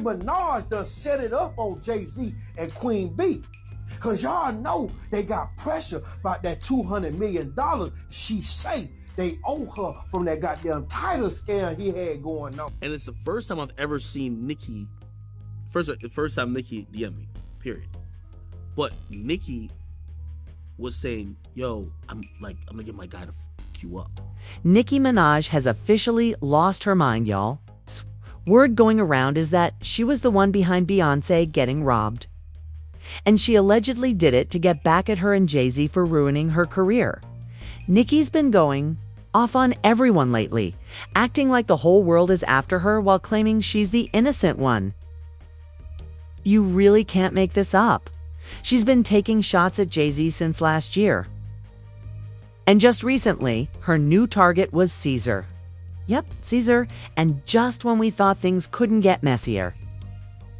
Minaj done set it up on Jay-Z and Queen B. Cause y'all know they got pressure about that $200 million she say they owe her from that goddamn title scam he had going on. And it's the first time I've ever seen Nicki, the first time Nicki DM'd me, period. But Nicki was saying, yo, I'm gonna get my guy to f you up. Nicki Minaj has officially lost her mind, y'all. Word going around is that she was the one behind Beyonce getting robbed. And she allegedly did it to get back at her and Jay-Z for ruining her career. Nicki's been going off on everyone lately, acting like the whole world is after her while claiming she's the innocent one. You really can't make this up. She's been taking shots at Jay-Z since last year. And just recently, her new target was Caesar. Yep, Caesar, and just when we thought things couldn't get messier.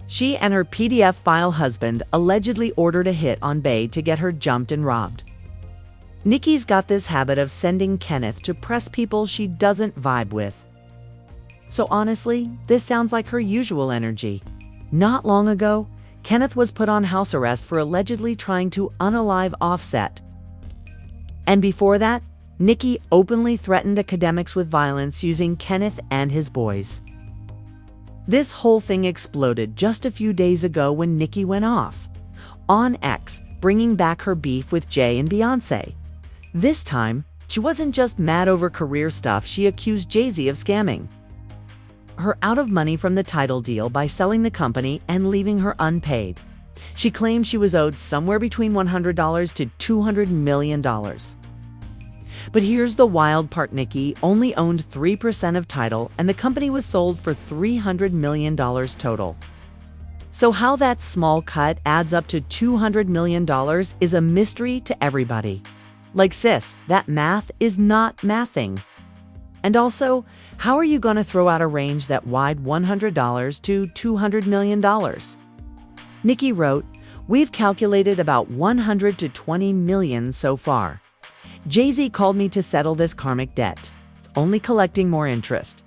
She and her PDF file husband allegedly ordered a hit on Bey to get her jumped and robbed. Nicki's got this habit of sending Kenneth to press people she doesn't vibe with. So honestly, this sounds like her usual energy. Not long ago, Kenneth was put on house arrest for allegedly trying to unalive Offset. And before that, Nicki openly threatened academics with violence using Kenneth and his boys. This whole thing exploded just a few days ago when Nicki went off on X, bringing back her beef with Jay and Beyonce. This time, she wasn't just mad over career stuff, she accused Jay-Z of scamming her out of money from the title deal by selling the company and leaving her unpaid. She claimed she was owed somewhere between $100 to $200 million. But here's the wild part, Nicki only owned 3% of Tidal and the company was sold for $300 million total. So how that small cut adds up to $200 million is a mystery to everybody. Like sis, that math is not mathing. And also, how are you gonna throw out a range that wide $100 to $200 million? Nicki wrote, "We've calculated about 100 to 20 million so far. Jay-Z called me to settle this karmic debt. It's only collecting more interest.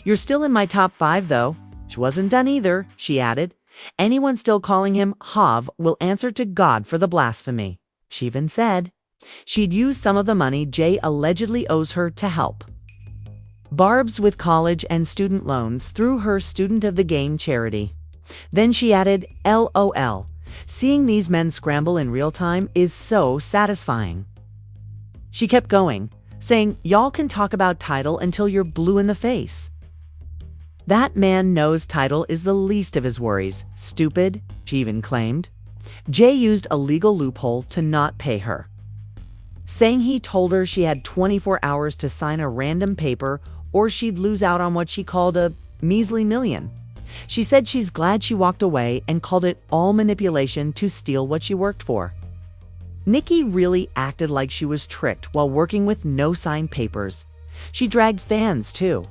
You're still in my top 5 though." She wasn't done either, she added. "Anyone still calling him Hav will answer to God for the blasphemy." She even said she'd use some of the money Jay allegedly owes her to help Barb's with college and student loans through her Student of the Game charity. Then she added, "LOL. Seeing these men scramble in real time is so satisfying." She kept going, saying, "Y'all can talk about Tidal until you're blue in the face. That man knows Tidal is the least of his worries. Stupid," she even claimed. Jay used a legal loophole to not pay her, saying he told her she had 24 hours to sign a random paper or she'd lose out on what she called a measly million. She said she's glad she walked away and called it all manipulation to steal what she worked for. Nicki really acted like she was tricked while working with no signed papers. She dragged fans too,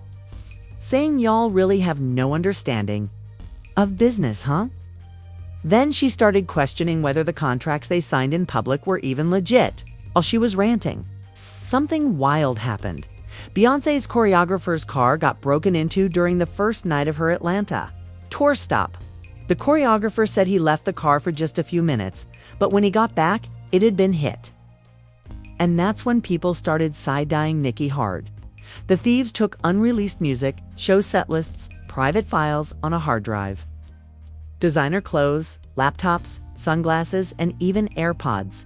saying y'all really have no understanding of business, huh? Then she started questioning whether the contracts they signed in public were even legit. While she was ranting, something wild happened. Beyonce's choreographer's car got broken into during the first night of her Atlanta tour stop. The choreographer said he left the car for just a few minutes, but when he got back, it had been hit. And that's when people started side-eyeing Nicki hard. The thieves took unreleased music, show set lists, private files on a hard drive, designer clothes, laptops, sunglasses, and even AirPods.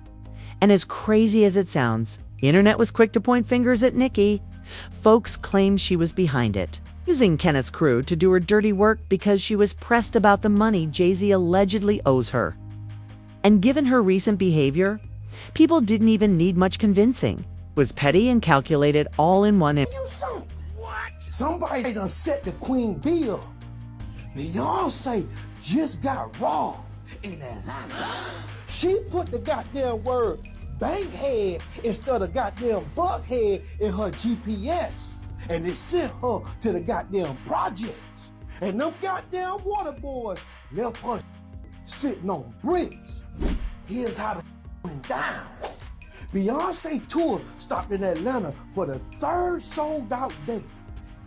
And as crazy as it sounds, the internet was quick to point fingers at Nicki. Folks claimed she was behind it, using Kenneth's crew to do her dirty work because she was pressed about the money Jay-Z allegedly owes her. And given her recent behavior, people didn't even need much convincing. It was petty and calculated all in one. What? Somebody done set the Queen Bee up. Beyonce just got robbed in Atlanta. She put the goddamn word bankhead instead of goddamn buckhead in her GPS. And it sent her to the goddamn projects. And them goddamn water boys left her sitting on bricks. Here's how the went down. Beyonce tour stopped in Atlanta for the 3rd sold out day.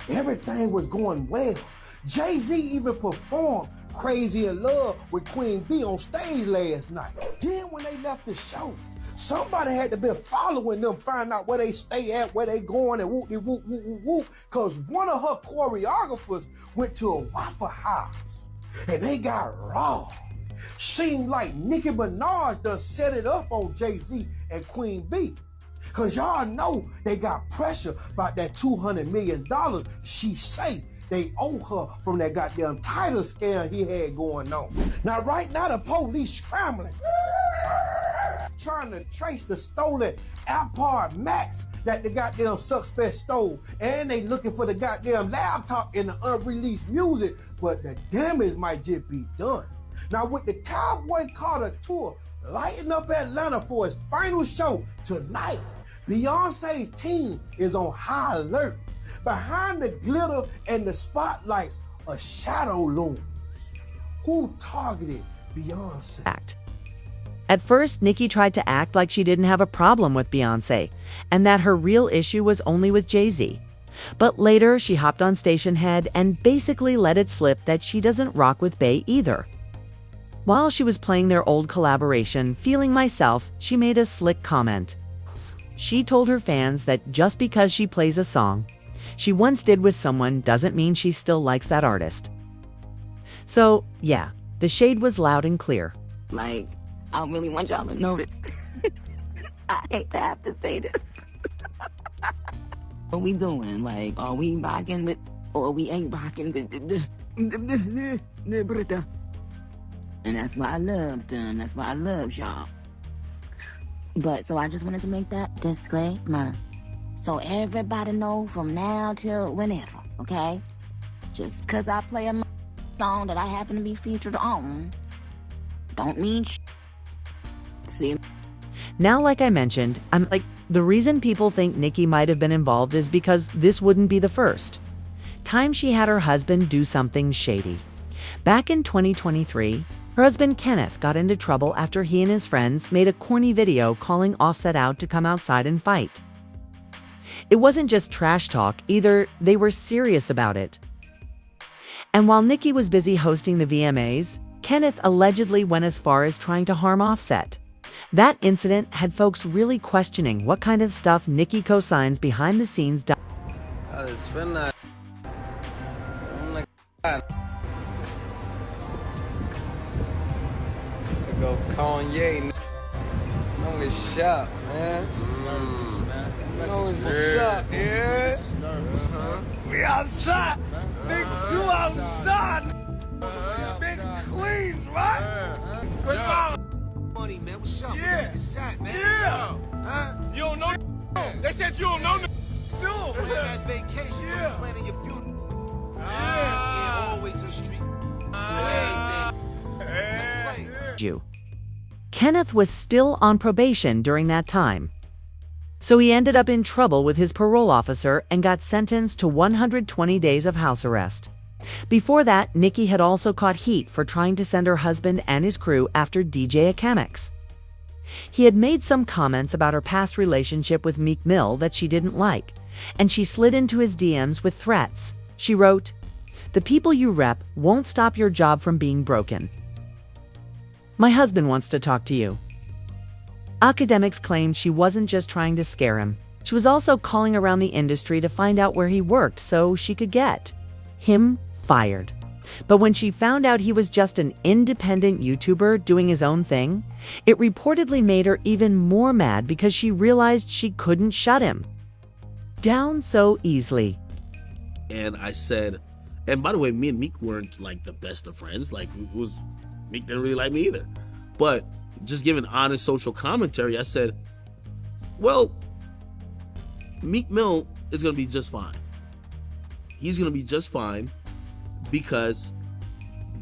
Everything was going well. Jay-Z even performed crazy in love with Queen B on stage last night. Then when they left the show, somebody had to be following them, find out where they stay at, where they going, and whoop, because one of her choreographers went to a Waffle House, and they got robbed. Seemed like Nicki Minaj done set it up on Jay-Z and Queen B. Because y'all know they got pressure about that $200 million she say they owe her from that goddamn title scam he had going on. Now, right now, the police scrambling, trying to trace the stolen AirPod Max that the goddamn suspect stole. And they looking for the goddamn laptop and the unreleased music, but the damage might just be done. Now, with the Cowboy Carter tour lighting up Atlanta for its final show tonight, Beyonce's team is on high alert. Behind the glitter and the spotlights, a shadow looms. Who targeted Beyonce? At first, Nicki tried to act like she didn't have a problem with Beyonce, and that her real issue was only with Jay-Z. But later, she hopped on Stationhead and basically let it slip that she doesn't rock with Bey either. While she was playing their old collaboration, Feeling Myself, she made a slick comment. She told her fans that just because she plays a song she once did with someone doesn't mean she still likes that artist. So, yeah, the shade was loud and clear. Like, I really want y'all to know this. I hate to have to say this. What we doing? Like, are we rocking with, or we ain't rocking with and that's why I love them. That's why I love y'all. But, so I just wanted to make that disclaimer. So everybody know from now till whenever, okay? Just because I play a song that I happen to be featured on, don't mean See? Now, like I mentioned, the reason people think Nicki might have been involved is because this wouldn't be the first time she had her husband do something shady. Back in 2023, her husband Kenneth got into trouble after he and his friends made a corny video calling Offset out to come outside and fight. It wasn't just trash talk either, they were serious about it. And while Nicki was busy hosting the VMAs, Kenneth allegedly went as far as trying to harm Offset. That incident had folks really questioning what kind of stuff Nicki co-signs behind the scenes. I just spend that. I'm like, God. I go Kanye. No, it's shop, man. No, it's shop, yeah. We outside. Big two outside. Big Queens, right? What about money, man? What's up? Yeah. What's that, man? Yeah. Huh? You don't know. They said you don't know. You're on vacation. Yeah. You're planning your future. Yeah, all the way to the street. Let's play. Kenneth was still on probation during that time. So he ended up in trouble with his parole officer and got sentenced to 120 days of house arrest. Before that, Nicki had also caught heat for trying to send her husband and his crew after DJ Akemix. He had made some comments about her past relationship with Meek Mill that she didn't like, and she slid into his DMs with threats. She wrote, "The people you rep won't stop your job from being broken. My husband wants to talk to you." Academics claimed she wasn't just trying to scare him. She was also calling around the industry to find out where he worked so she could get him fired. But when she found out he was just an independent YouTuber doing his own thing, it reportedly made her even more mad because she realized she couldn't shut him down so easily. And I said, and by the way, me and Meek weren't like the best of friends. Like, Meek didn't really like me either. But just giving honest social commentary, I said, well, Meek Mill is going to be just fine. He's going to be just fine because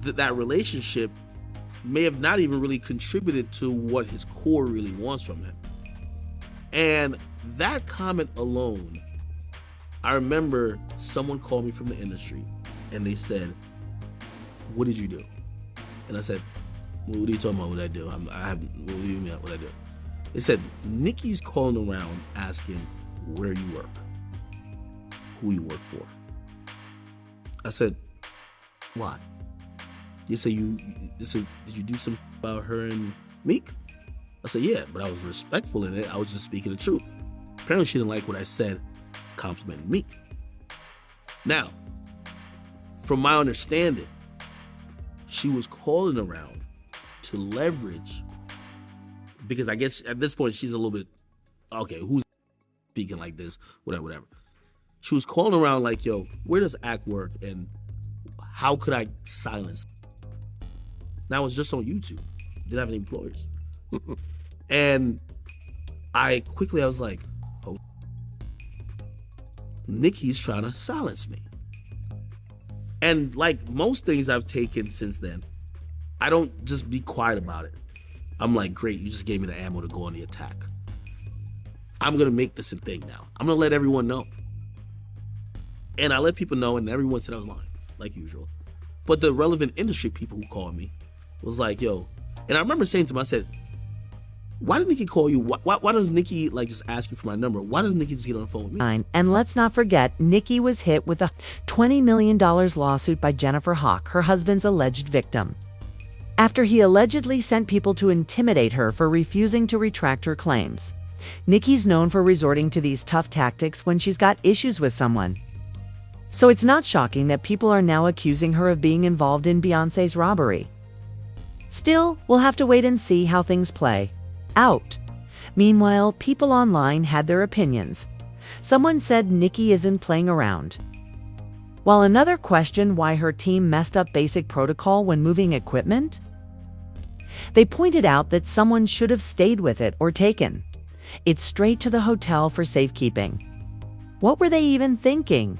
that relationship may have not even really contributed to what his core really wants from him. And that comment alone, I remember someone called me from the industry and they said, "What did you do?" And I said, "What are you talking about? What I do? What do you mean what I do?" They said, "Nicki's calling around asking where you work, who you work for." I said, "Why?" They say did you do some about her and Meek? I said, yeah, but I was respectful in it. I was just speaking the truth. Apparently she didn't like what I said, complimenting Meek. Now, from my understanding, she was calling around to leverage, because I guess at this point she's a little bit, okay, who's speaking like this, whatever. She was calling around like, yo, where does ACT work and how could I silence? Now it's just on YouTube. Didn't have any employers. And I was like, oh, Nicki's trying to silence me. And like most things I've taken since then, I don't just be quiet about it. I'm like, great, you just gave me the ammo to go on the attack. I'm gonna make this a thing now. I'm gonna let everyone know. And I let people know, and everyone said I was lying, like usual. But the relevant industry people who called me was like, yo, and I remember saying to them, I said, why did Nicki call you? Why does Nicki like just ask you for my number? Why does Nicki just get on the phone with me? And let's not forget, Nicki was hit with a $20 million lawsuit by Jennifer Hawk, her husband's alleged victim, after he allegedly sent people to intimidate her for refusing to retract her claims. Nicki's known for resorting to these tough tactics when she's got issues with someone. So it's not shocking that people are now accusing her of being involved in Beyonce's robbery. Still, we'll have to wait and see how things play out. Meanwhile, people online had their opinions. Someone said Nicki isn't playing around, while another questioned why her team messed up basic protocol when moving equipment. They pointed out that someone should have stayed with it or taken it straight to the hotel for safekeeping. What were they even thinking?